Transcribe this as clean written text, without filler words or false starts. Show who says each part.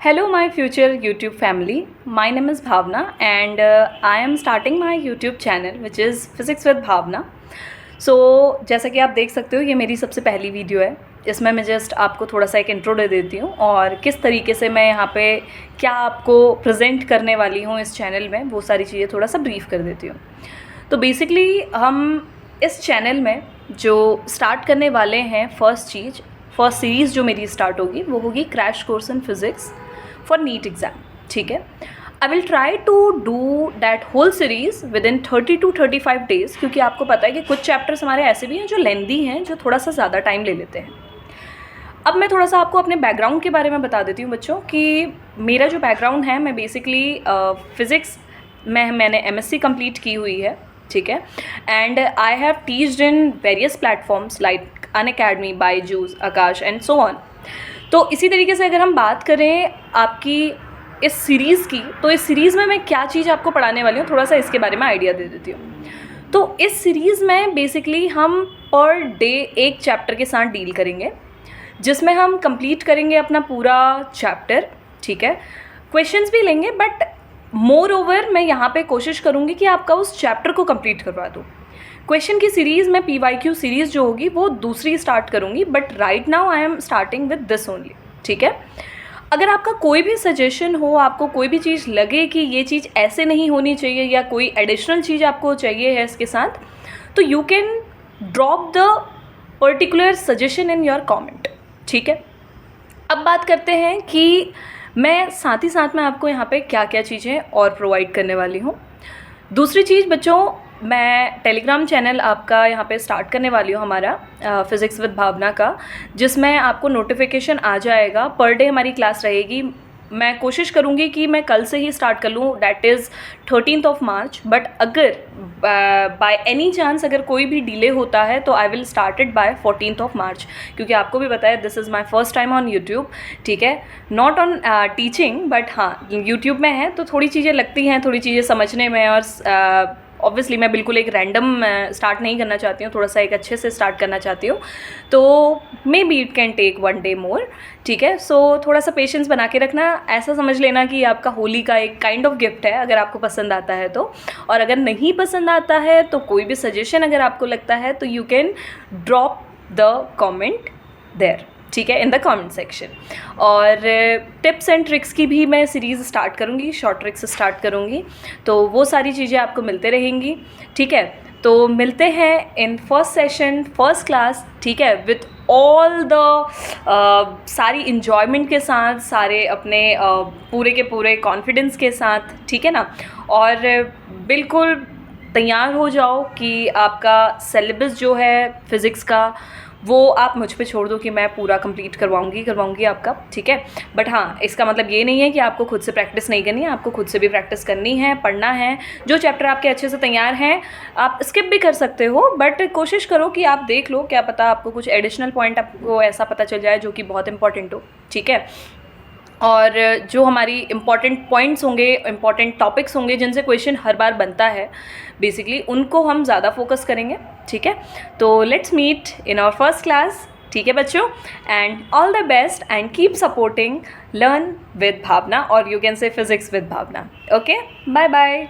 Speaker 1: Hello my future YouTube family, my name is Bhavna and I am starting my YouTube channel which is Physics with Bhavna. So जैसा कि आप देख सकते हो ये मेरी सबसे पहली वीडियो है। इसमें मैं जस्ट आपको थोड़ा सा एक इंट्रो दे देती हूँ और किस तरीके से मैं यहाँ पे क्या आपको प्रेजेंट करने वाली हूँ इस चैनल में, वो सारी चीज़ें थोड़ा सा ब्रीफ कर देती हूँ। तो बेसिकली हम इस चैनल में जो स्टार्ट करने वाले हैं, फर्स्ट सीरीज़ जो मेरी स्टार्ट होगी वो होगी crash course in physics for NEET exam. ठीक है, I will try to do that whole series within 30 to 35 days, क्योंकि आपको पता है कि कुछ चैप्टर्स हमारे ऐसे भी हैं जो लेंदी हैं, जो थोड़ा सा ज़्यादा टाइम ले लेते हैं। अब मैं थोड़ा सा आपको अपने बैकग्राउंड के बारे में बता देती हूँ बच्चों कि मेरा जो बैकग्राउंड है, मैं बेसिकली फ़िज़िक्स में मैंने MSc कंप्लीट की हुई है। ठीक है, and I have teached in various platforms like Unacademy, Byju's, Aakash and so on. तो इसी तरीके से अगर हम बात करें आपकी इस सीरीज़ की, तो इस सीरीज़ में मैं क्या चीज़ आपको पढ़ाने वाली हूँ, थोड़ा सा इसके बारे में आइडिया दे देती हूँ। तो इस सीरीज़ में बेसिकली हम पर डे एक चैप्टर के साथ डील करेंगे, जिसमें हम कंप्लीट करेंगे अपना पूरा चैप्टर। ठीक है, क्वेश्चंस भी लेंगे, बट मोर ओवर मैं यहाँ पे कोशिश करूँगी कि आपका उस चैप्टर को कंप्लीट करवा दूँ। क्वेश्चन की सीरीज़ में PYQ सीरीज़ जो होगी वो दूसरी स्टार्ट करूँगी, but right now I am starting with this only. ठीक है, अगर आपका कोई भी सजेशन हो, आपको कोई भी चीज़ लगे कि ये चीज़ ऐसे नहीं होनी चाहिए या कोई एडिशनल चीज़ आपको चाहिए है इसके साथ, तो you can drop the particular suggestion in your comment. ठीक है, अब बात करते हैं कि मैं साथ ही साथ में आपको यहाँ पे क्या क्या चीज़ें और प्रोवाइड करने वाली हूँ। दूसरी चीज़ बच्चों, मैं टेलीग्राम चैनल आपका यहाँ पे स्टार्ट करने वाली हूँ, हमारा फिज़िक्स विद भावना का, जिसमें आपको नोटिफिकेशन आ जाएगा। पर डे हमारी क्लास रहेगी। मैं कोशिश करूँगी कि मैं कल से ही स्टार्ट कर लूँ, that is 13th March। But अगर बाय एनी चांस अगर कोई भी डिले होता है तो I will start it by 14th March, क्योंकि आपको भी बताया this is my first time on YouTube. ठीक है, नॉट ऑन टीचिंग, बट हाँ यूट्यूब में है तो थोड़ी चीज़ें लगती हैं, थोड़ी चीज़ें समझने में, और ऑब्वियसली मैं बिल्कुल एक रैंडम स्टार्ट नहीं करना चाहती हूँ, थोड़ा सा एक अच्छे से स्टार्ट करना चाहती हूँ। तो maybe it can take 1 day more. ठीक है, सो थोड़ा सा पेशेंस बना के रखना। ऐसा समझ लेना कि आपका होली का एक काइंड ऑफ गिफ्ट है, अगर आपको पसंद आता है तो। और अगर नहीं पसंद आता है तो कोई भी सजेशन अगर आपको लगता है तो you can drop the comment there. ठीक है, इन द कमेंट सेक्शन। और टिप्स एंड ट्रिक्स की भी मैं सीरीज़ स्टार्ट करूँगी, शॉर्ट ट्रिक्स स्टार्ट करूँगी, तो वो सारी चीज़ें आपको मिलते रहेंगी। ठीक है, तो मिलते हैं in first session, first class. ठीक है, विथ ऑल द सारी इन्जॉयमेंट के साथ, सारे अपने पूरे के पूरे कॉन्फिडेंस के साथ। ठीक है ना, और बिल्कुल तैयार हो जाओ कि आपका सिलेबस जो है फ़िज़िक्स का वो आप मुझ पे छोड़ दो कि मैं पूरा कंप्लीट करवाऊंगी आपका। ठीक है, बट हाँ इसका मतलब ये नहीं है कि आपको खुद से प्रैक्टिस नहीं करनी है, आपको खुद से भी प्रैक्टिस करनी है, पढ़ना है। जो चैप्टर आपके अच्छे से तैयार हैं आप स्किप भी कर सकते हो, बट कोशिश करो कि आप देख लो, क्या पता आपको कुछ एडिशनल पॉइंट आपको ऐसा पता चल जाए जो कि बहुत इंपॉर्टेंट हो। ठीक है, और जो हमारी इम्पॉर्टेंट पॉइंट्स होंगे, इम्पॉर्टेंट टॉपिक्स होंगे जिनसे क्वेश्चन हर बार बनता है, बेसिकली उनको हम ज़्यादा फोकस करेंगे। ठीक है, तो let's meet in our first class. ठीक है बच्चों, and all the best and keep supporting learn with Bhavna, और you can say physics with Bhavna. Okay, bye bye.